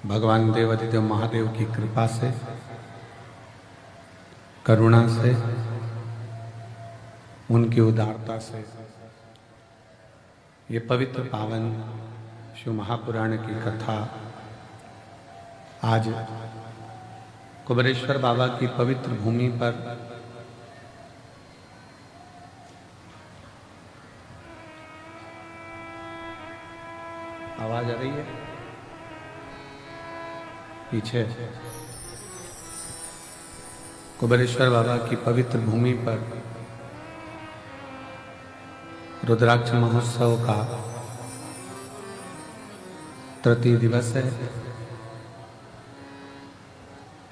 भगवान देवादिदेव महादेव की कृपा से, करुणा से, उनकी उदारता से ये पवित्र पावन शिव महापुराण की कथा आज कुबेरेश्वर बाबा की पवित्र भूमि पर आवाज आ रही है पीछे। कुबेरेश्वर बाबा की पवित्र भूमि पर रुद्राक्ष महोत्सव का तृतीय दिवस है।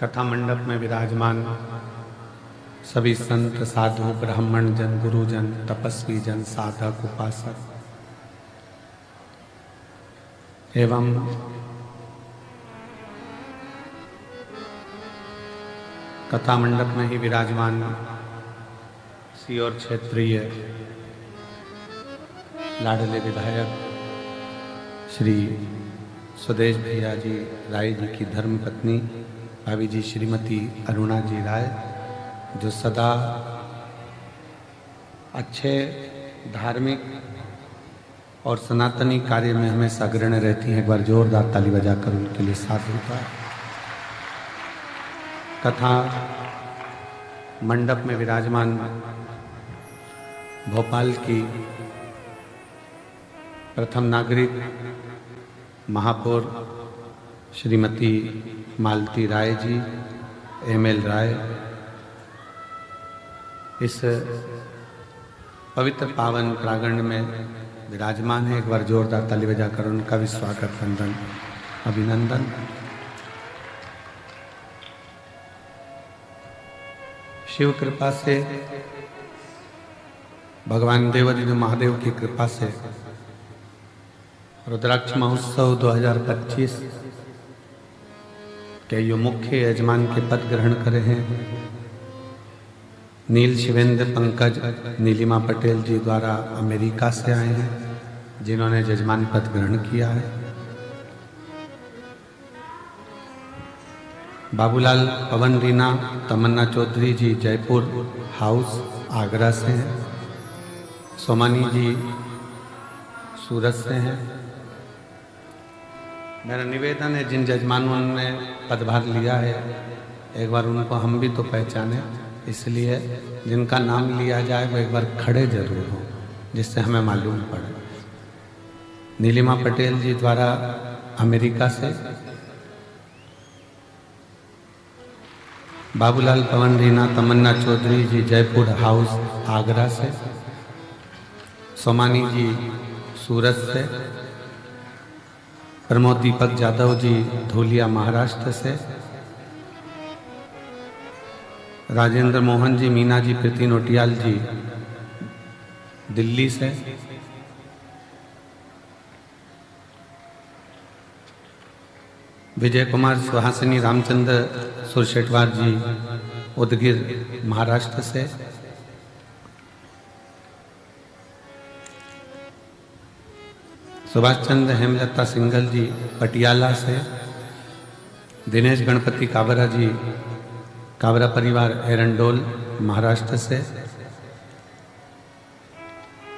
कथा मंडप में विराजमान सभी संत साधु ब्राह्मण जन, गुरुजन, तपस्वी जन, साधक, उपासक एवं कथा मंडप में ही विराजमान सीहोर क्षेत्रीय लाडले विधायक श्री सुदेश भैया जी राय जी की धर्मपत्नी भाभी जी श्रीमती अरुणा जी राय, जो सदा अच्छे धार्मिक और सनातनी कार्य में हमेशा अग्रणी रहती हैं। एक बार जोरदार ताली बजाकर उनके लिए साधु का। कथा मंडप में विराजमान भोपाल की प्रथम नागरिक महापौर श्रीमती मालती राय जी, एमएल राय, इस पवित्र पावन प्रांगण में विराजमान है। एक बार जोरदार ताली बजाकर उनका भी स्वागत, वंदन, अभिनंदन। शिव कृपा से, भगवान देवादिदेव महादेव की कृपा से रुद्राक्ष महोत्सव 2025 के जो मुख्य यजमान के पद ग्रहण करे हैं नील शिवेंद्र पंकज नीलिमा पटेल जी द्वारा अमेरिका से आए हैं, जिन्होंने यजमान पद ग्रहण किया है। बाबूलाल पवन रीना तमन्ना चौधरी जी जयपुर हाउस आगरा से हैं। सोमानी जी सूरत से हैं। मेरा निवेदन है, जिन जजमानों ने पदभार लिया है एक बार उनको हम भी तो पहचाने, इसलिए जिनका नाम लिया जाए वो एक बार खड़े जरूर हो, जिससे हमें मालूम पड़े। नीलिमा पटेल जी द्वारा अमेरिका से, बाबूलाल पवन रीना तमन्ना चौधरी जी जयपुर हाउस आगरा से, सोमानी जी सूरत से, प्रमोद दीपक जादव जी धूलिया महाराष्ट्र से, राजेंद्र मोहन जी मीना जी प्रीति नोटियाल जी दिल्ली से, विजय कुमार सुहासिनी रामचंद्र सुरशेटवार जी उदगिर महाराष्ट्र से, सुभाष चंद्र हेमलता सिंगल जी पटियाला से, दिनेश गणपति काबरा जी काबरा परिवार एरंडोल महाराष्ट्र से,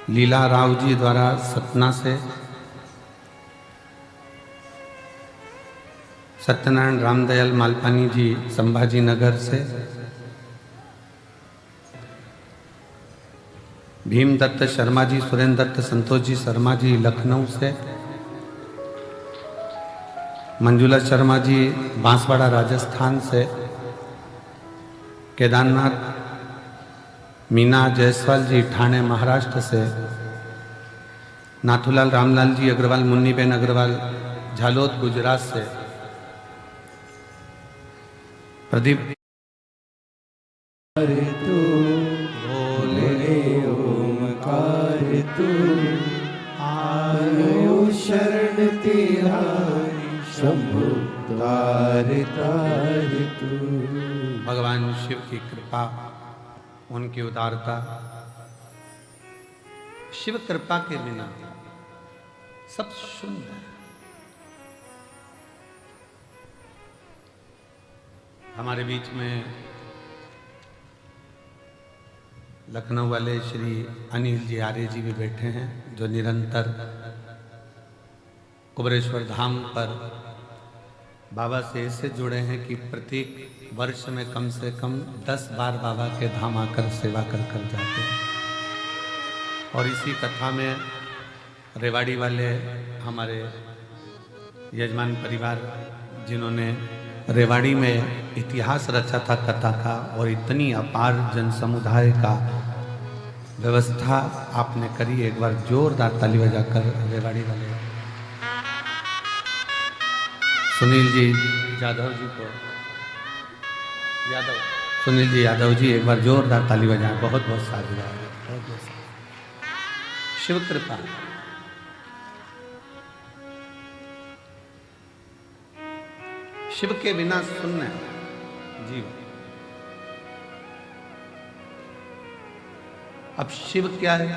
लीला राव जी द्वारा सतना से, सत्यनारायण रामदयाल मालपानी जी संभाजी नगर से, भीम दत्त शर्मा जी, सुरेंद्र दत्त संतोष जी शर्मा जी लखनऊ से, मंजुला शर्मा जी बांसवाड़ा राजस्थान से, केदारनाथ मीना जायसवाल जी ठाणे महाराष्ट्र से, नाथूलाल रामलाल जी अग्रवाल मुन्नीबेन अग्रवाल झालोद गुजरात से, प्रदीप तू बोले ओमकार तू आयो शरण तिहारी शंभु तार तार तू। भगवान शिव की कृपा, उनकी उदारता, शिव कृपा के बिना सब शून्य है। हमारे बीच में लखनऊ वाले श्री अनिल जी आर्य जी भी बैठे हैं, जो निरंतर कुबरेश्वर धाम पर बाबा से ऐसे जुड़े हैं कि प्रत्येक वर्ष में कम से कम 10 बार बाबा के धाम आकर सेवा कर कर जाते हैं। और इसी कथा में रेवाड़ी वाले हमारे यजमान परिवार, जिन्होंने रेवाड़ी में इतिहास रचा था कथा का, और इतनी अपार जन समुदाय का व्यवस्था आपने करी, एक बार जोरदार ताली बजाकर रेवाड़ी वाले सुनील जी यादव जी को, सुनील जी यादव जी एक बार जोरदार ताली बजाएं। बहुत बहुत साधुवाद, बहुत बहुत शिव कृपा। शिव के बिना शून्य जीव। अब शिव क्या है?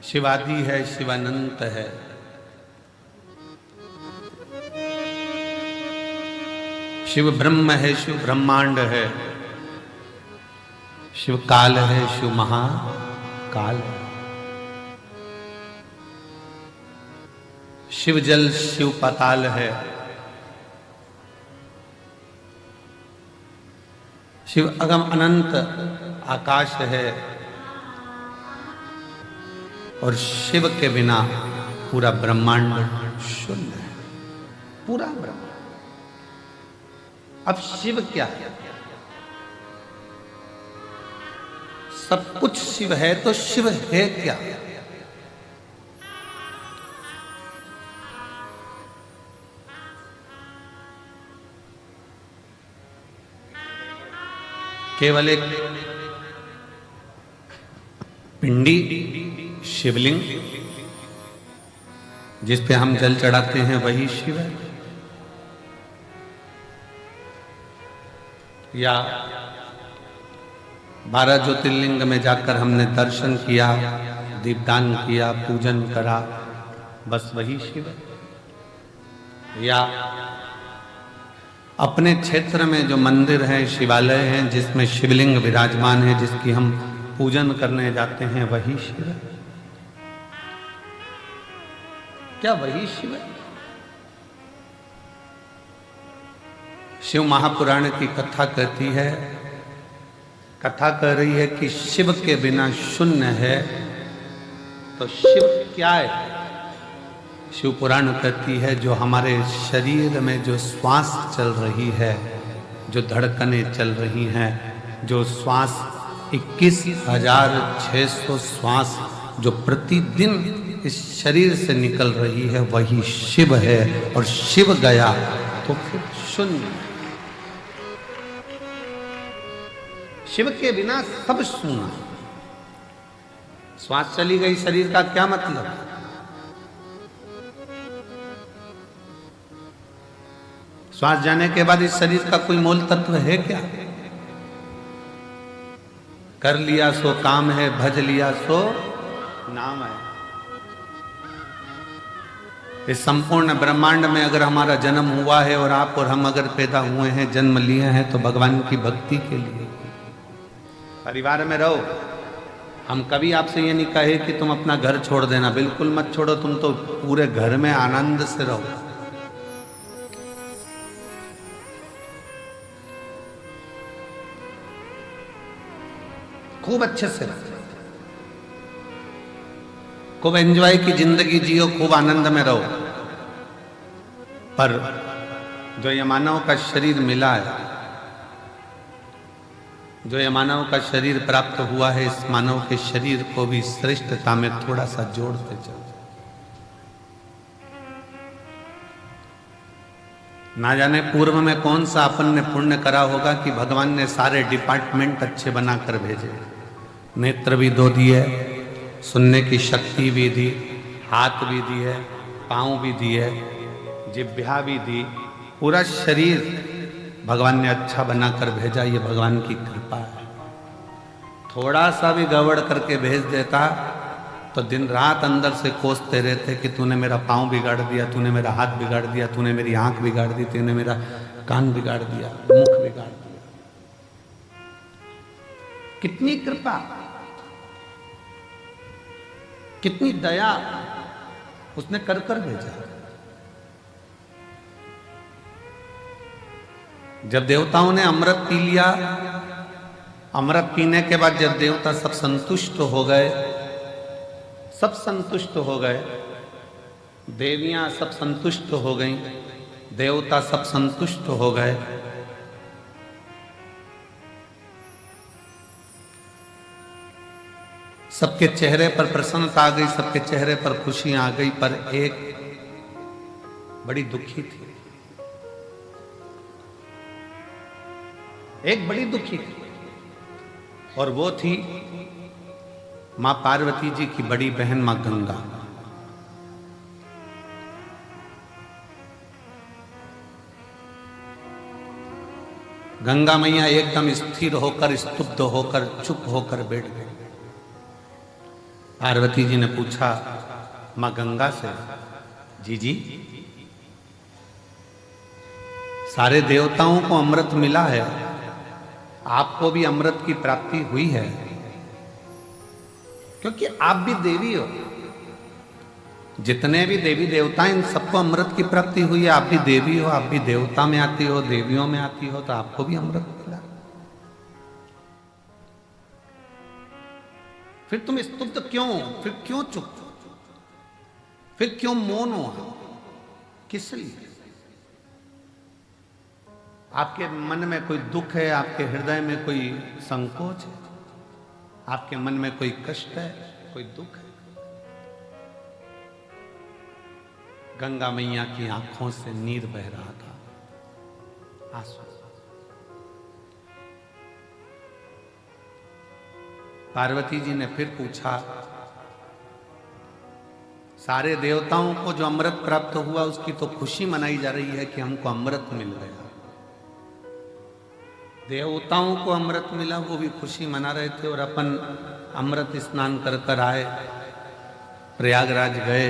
शिवादि है, शिवानंत है। शिव ब्रह्म है, शिव ब्रह्मांड है, शिव काल है, शिव महाकाल है। शिव जल, शिव पाताल है, शिव अगम अनंत आकाश है, और शिव के बिना पूरा ब्रह्मांड शून्य है, पूरा ब्रह्मांड। अब शिव क्या है? सब कुछ शिव है, तो शिव है क्या? केवल एक पिंडी शिवलिंग जिस पे हम जल चढ़ाते हैं वही शिव है, या 12 ज्योतिर्लिंग में जाकर हमने दर्शन किया, दीपदान किया, पूजन करा, बस वही शिव है? या अपने क्षेत्र में जो मंदिर हैं, शिवालय हैं, जिसमें शिवलिंग विराजमान है, जिसकी हम पूजन करने जाते हैं, वही शिव है? क्या वही शिव है? शिव महापुराण की कथा कहती है, कथा कह रही है कि शिव के बिना शून्य है, तो शिव क्या है? शिव पुराण कहती है, जो हमारे शरीर में जो श्वास चल रही है, जो धड़कनें चल रही हैं, जो श्वास 21,600 श्वास जो प्रतिदिन इस शरीर से निकल रही है, वही शिव है। और शिव गया तो फिर शून्य। शिव के बिना सब शून्य। श्वास चली गई शरीर का क्या मतलब? श्वास जाने के बाद इस शरीर का कोई मूल तत्व है क्या? कर लिया सो काम है, भज लिया सो नाम है। इस संपूर्ण ब्रह्मांड में अगर हमारा जन्म हुआ है और आप और हम अगर पैदा हुए हैं, जन्म लिए हैं, तो भगवान की भक्ति के लिए। परिवार में रहो। हम कभी आपसे ये नहीं कहे कि तुम अपना घर छोड़ देना, बिल्कुल मत छोड़ो, तुम तो पूरे घर में आनंद से रहो। खूब अच्छे से रहो, खूब एंजॉय की जिंदगी जियो, खूब आनंद में रहो। पर जो ये मानव का शरीर मिला है, जो ये मानव का शरीर प्राप्त हुआ है, इस मानव के शरीर को भी श्रेष्ठता में थोड़ा सा जोड़ते चलो। ना जाने पूर्व में कौन सा अपन ने पुण्य करा होगा कि भगवान ने सारे डिपार्टमेंट अच्छे बनाकर भेजे। नेत्र भी दो दिए, सुनने की शक्ति भी दी, हाथ भी दी है, पाँव भी दिए, जिह्वा भी दी, पूरा शरीर भगवान ने अच्छा बनाकर भेजा। ये भगवान की कृपा है। थोड़ा सा भी गड़बड़ करके भेज देता तो दिन रात अंदर से कोसते रहते कि तूने मेरा पाँव बिगाड़ दिया, तूने मेरा हाथ बिगाड़ दिया, तूने मेरी आंख बिगाड़ दी, तूने मेरा कान बिगाड़ दिया, मुख बिगाड़ दिया। कितनी कृपा, कितनी दया उसने कर कर भेजा। जब देवताओं ने अमृत पी लिया, अमृत पीने के बाद जब देवता सब संतुष्ट हो गए, सब संतुष्ट हो गए, देवियां सब संतुष्ट हो गईं, देवता सब संतुष्ट हो गए, सबके चेहरे पर प्रसन्नता आ गई, सबके चेहरे पर खुशी आ गई, पर एक बड़ी दुखी थी, एक बड़ी दुखी थी, और वो थी मां पार्वती जी की बड़ी बहन मां गंगा। गंगा मैया एकदम स्थिर होकर, स्तुब्ध होकर, चुप होकर बैठ गई। पार्वती जी ने पूछा मां गंगा से, जी सारे देवताओं को अमृत मिला है, आपको भी अमृत की प्राप्ति हुई है, क्योंकि आप भी देवी हो, जितने भी देवी देवता हैं इन सबको अमृत की प्राप्ति हुई है, आप भी देवी हो, आप भी देवता में आती हो, देवियों में आती हो, तो आपको भी अमृत मिला। फिर तुम स्तुब्ध क्यों, फिर क्यों चुप, फिर क्यों मौन हो, किस लिए? आपके मन में कोई दुख है, आपके हृदय में कोई संकोच है, आपके मन में कोई कष्ट है, कोई दुख है? गंगा मैया की आंखों से नीर बह रहा था, आंसू। पार्वती जी ने फिर पूछा, सारे देवताओं को जो अमृत प्राप्त हुआ उसकी तो खुशी मनाई जा रही है कि हमको अमृत मिल गया, देवताओं को अमृत मिला, वो भी खुशी मना रहे थे, और अपन अमृत स्नान कर कर आए, प्रयागराज गए,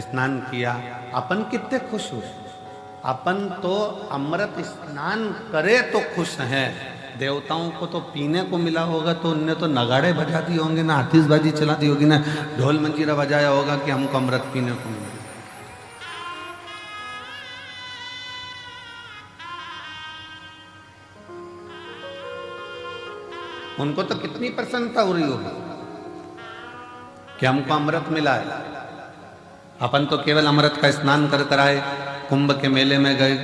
स्नान किया, अपन कितने खुश हुए। अपन तो अमृत स्नान करे तो खुश हैं, देवताओं को तो पीने को मिला होगा तो उनने तो नगाड़े बजा दिए होंगे ना, आतिशबाजी चला दी होगी ना, ढोल मंजीरा बजाया होगा कि हमको अमृत पीने को मिला। उनको तो कितनी प्रसन्नता हो रही होगी कि हमको अमृत मिला है। अपन तो केवल अमृत का स्नान कर कर आए, कुंभ के मेले में गए,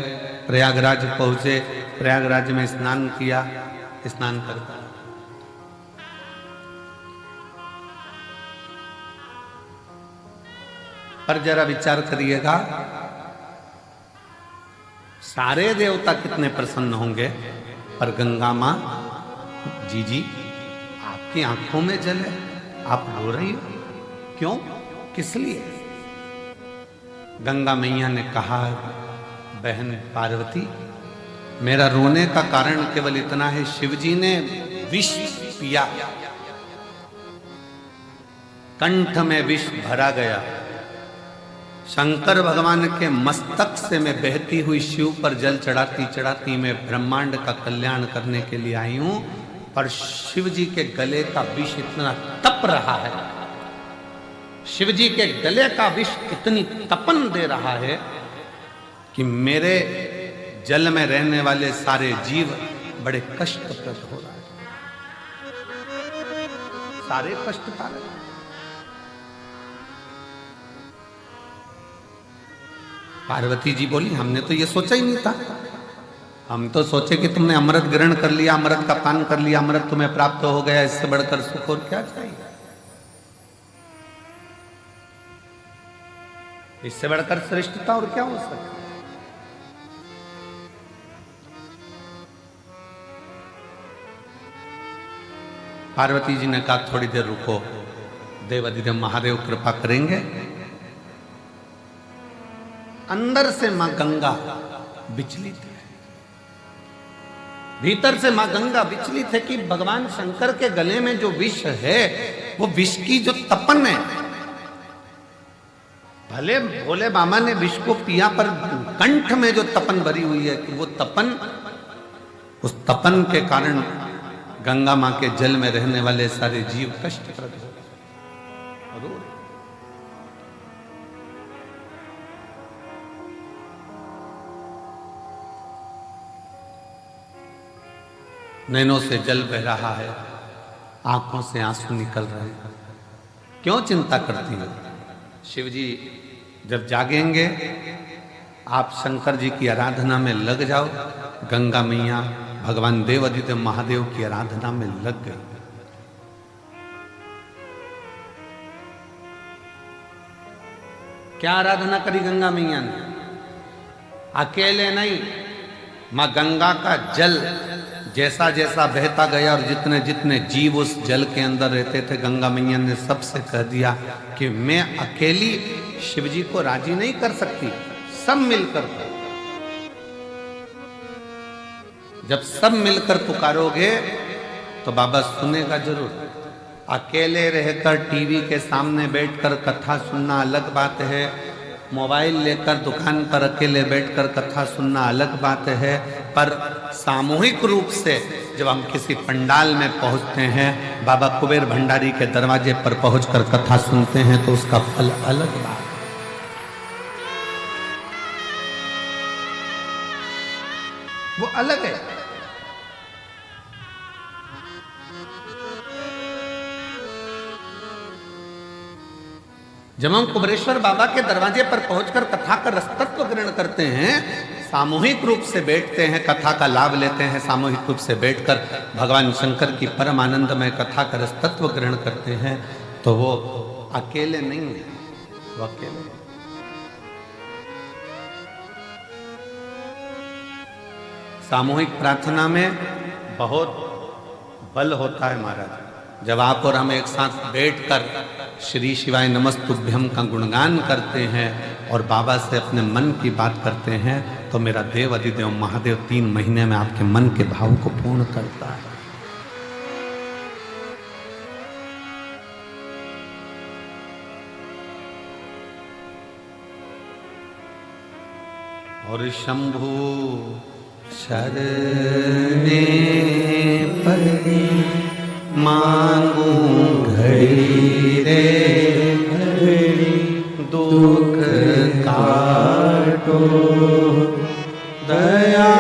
प्रयागराज पहुंचे, प्रयागराज में स्नान किया, स्नान कर कर पर जरा विचार करिएगा, सारे देवता कितने प्रसन्न होंगे, पर गंगा मां, जी आपकी आंखों में जल है, आप रो रही हो, क्यों, किस लिए? गंगा मैया ने कहा, बहन पार्वती, मेरा रोने का कारण केवल इतना है, शिवजी ने विष पिया, कंठ में विष भरा गया, शंकर भगवान के मस्तक से मैं बहती हुई शिव पर जल चढ़ाती चढ़ाती मैं ब्रह्मांड का कल्याण करने के लिए आई हूं, पर शिव जी के गले का विष इतना तप रहा है, शिव जी के गले का विष इतनी तपन दे रहा है कि मेरे जल में रहने वाले सारे जीव बड़े कष्टप्रद हो रहे हैं, सारे कष्ट पा रहे हैं। पार्वती जी बोली, हमने तो ये सोचा ही नहीं था, हम तो सोचे कि तुमने अमृत ग्रहण कर लिया, अमृत का पान कर लिया, अमृत तुम्हें प्राप्त हो गया, इससे बढ़कर सुख और क्या चाहिए, इससे बढ़कर श्रेष्ठता और क्या हो सकती है। पार्वती जी ने कहा, थोड़ी देर रुको, देवाधिदेव महादेव कृपा करेंगे। अंदर से मां गंगा विचलित है, भीतर से मां गंगा विचलित है कि भगवान शंकर के गले में जो विष है, वो विष की जो तपन है, भले भोले बाबा ने विष को पिया, पर कंठ में जो तपन भरी हुई है कि वो तपन, उस तपन के कारण गंगा मां के जल में रहने वाले सारे जीव कष्टप्रद हो गए। नैनों से जल बह रहा है, आंखों से आंसू निकल रहे हैं। क्यों चिंता करती है? शिव जी जब जागेंगे, आप शंकर जी की आराधना में लग जाओ। गंगा मैया भगवान देवादिदेव महादेव की आराधना में लग गए। क्या आराधना करी गंगा मैया ने? अकेले नहीं, मां गंगा का जल जैसा जैसा बहता गया और जितने जितने जीव उस जल के अंदर रहते थे, गंगा मैया ने सबसे कह दिया कि मैं अकेली शिव जी को राजी नहीं कर सकती, सब मिलकर। जब सब मिलकर पुकारोगे तो बाबा सुनेगा जरूर। अकेले रहकर टीवी के सामने बैठकर कथा सुनना अलग बात है, मोबाइल लेकर दुकान पर अकेले बैठकर कथा सुनना अलग बात है, पर सामूहिक रूप से जब हम किसी पंडाल में पहुंचते हैं, बाबा कुबेर भंडारी के दरवाजे पर पहुंचकर कथा सुनते हैं, तो उसका फल अलग बात है। वो अलग है। जब हम कुबेरेश्वर बाबा के दरवाजे पर पहुंचकर कथा का रसतत्व ग्रहण करते हैं, सामूहिक रूप से बैठते हैं, कथा का लाभ लेते हैं, सामूहिक रूप से बैठकर भगवान शंकर की परम आनंदमय कथा का रसतत्व ग्रहण करते हैं, तो वो अकेले नहीं है, वो अकेले। सामूहिक प्रार्थना में बहुत बल होता है महाराज। जब आप और हम एक साथ बैठकर श्री शिवाय नमस्तुभ्यम का गुणगान करते हैं और बाबा से अपने मन की बात करते हैं, तो मेरा देव अधिदेव महादेव 3 महीने में आपके मन के भाव को पूर्ण करता है। और शंभु शरणे पड़े मांगू घड़ी रे घड़ी, दुख काटो दया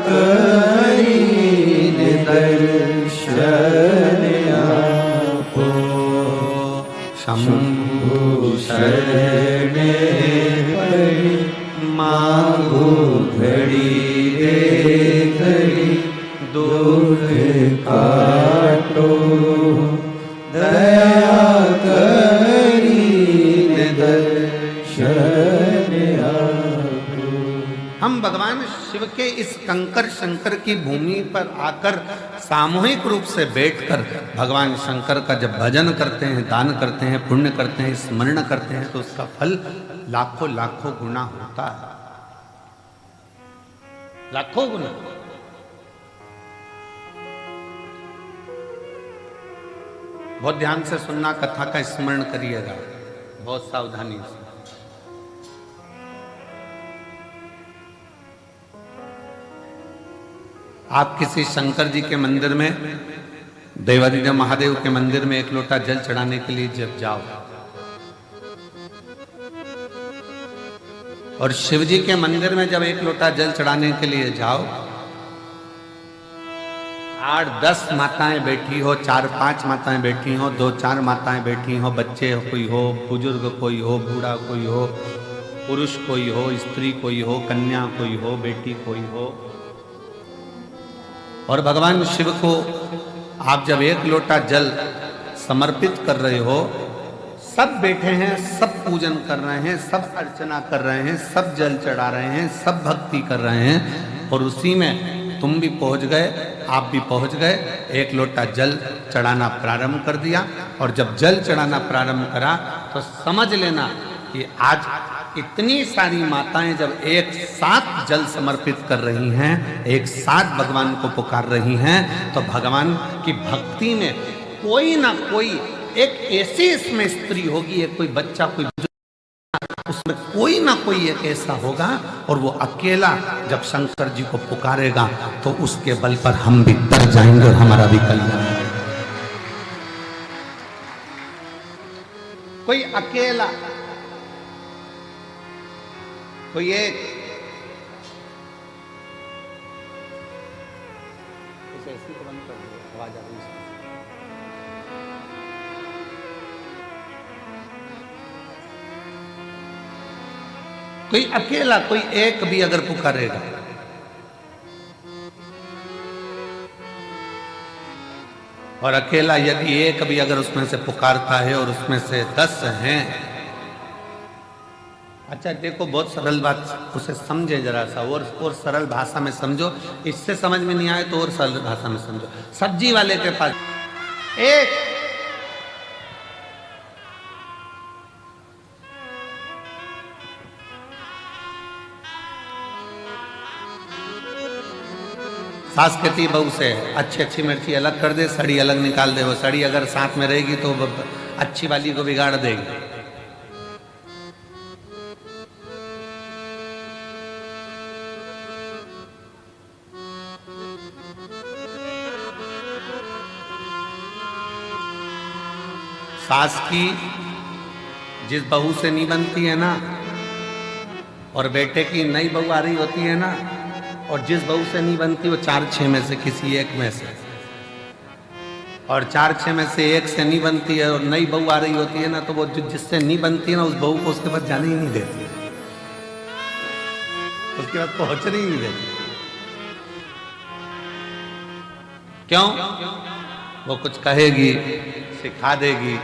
करी दर्शन आपो। शंभु शरणे पड़े मांगू घड़ी रे घड़ी, दुख काटो दया करी दर्शन आपो। हम भगवान शिव के इस कंकर शंकर की भूमि पर आकर सामूहिक रूप से बैठकर भगवान शंकर का जब भजन करते हैं, दान करते हैं, पुण्य करते हैं, स्मरण करते हैं, तो उसका फल लाखों लाखों गुना होता है, लाखों गुना। बहुत ध्यान से सुनना, कथा का स्मरण करिएगा बहुत सावधानी से। आप किसी शंकर जी के मंदिर में, देवादिदेव महादेव के मंदिर में एक लोटा जल चढ़ाने के लिए जब जाओ, और शिव जी के मंदिर में जब एक लोटा जल चढ़ाने के लिए जाओ, 8-10 माताएं बैठी हो, 4-5 माताएं बैठी हो, 2-4 माताएं बैठी हो, बच्चे कोई हो, बुजुर्ग कोई हो, बूढ़ा कोई हो, पुरुष कोई हो, स्त्री कोई हो, कन्या कोई हो, बेटी कोई हो, और भगवान शिव को आप जब एक लोटा जल समर्पित कर रहे हो, सब बैठे हैं, सब पूजन कर रहे हैं, सब अर्चना कर रहे हैं, सब जल चढ़ा रहे हैं, सब भक्ति कर रहे हैं, और उसी में तुम भी पहुंच गए, आप भी पहुंच गए, एक लोटा जल चढ़ाना प्रारंभ कर दिया। और जब जल चढ़ाना प्रारंभ करा तो समझ लेना कि आज इतनी सारी माताएं जब एक साथ जल समर्पित कर रही हैं, एक साथ भगवान को पुकार रही हैं, तो भगवान की भक्ति में कोई ना कोई एक ऐसी इसमें स्त्री होगी, एक कोई बच्चा, कोई उसमें कोई ना कोई एक ऐसा होगा और वो अकेला जब शंकर जी को पुकारेगा तो उसके बल पर हम भी तर जाएंगे और हमारा भी कल्याण होगा। कोई अकेला, कोई एक, ऐसी तो बंद कर दो, आवाज आ रही है। कोई अकेला, कोई एक भी अगर पुकारेगा, और अकेला यदि एक भी अगर उसमें से पुकारता है और उसमें से 10 हैं, अच्छा देखो बहुत सरल बात, उसे समझे जरा सा, और सरल भाषा में समझो, इससे समझ में नहीं आए तो और सरल भाषा में समझो। सब्जी वाले के पास एक, सास कहती बहू से अच्छी अच्छी मिर्ची अलग कर दे, सड़ी अलग निकाल दे। वो सड़ी अगर साथ में रहेगी तो अच्छी वाली को बिगाड़ देगी। सास की जिस बहू से नहीं बनती है ना, और बेटे की नई बहू आ रही होती है ना, और जिस बहू से नहीं बनती वो 4-6 में से किसी एक में से, और 4-6 में से एक से नहीं बनती है और नई बहू आ रही होती है ना, तो वो जिससे नहीं बनती है ना उस बहू को उसके बाद जाने ही नहीं देती, उसके बाद पहुंचने ही नहीं देती। क्यों? वो कुछ कहेगी, सिखा देगी,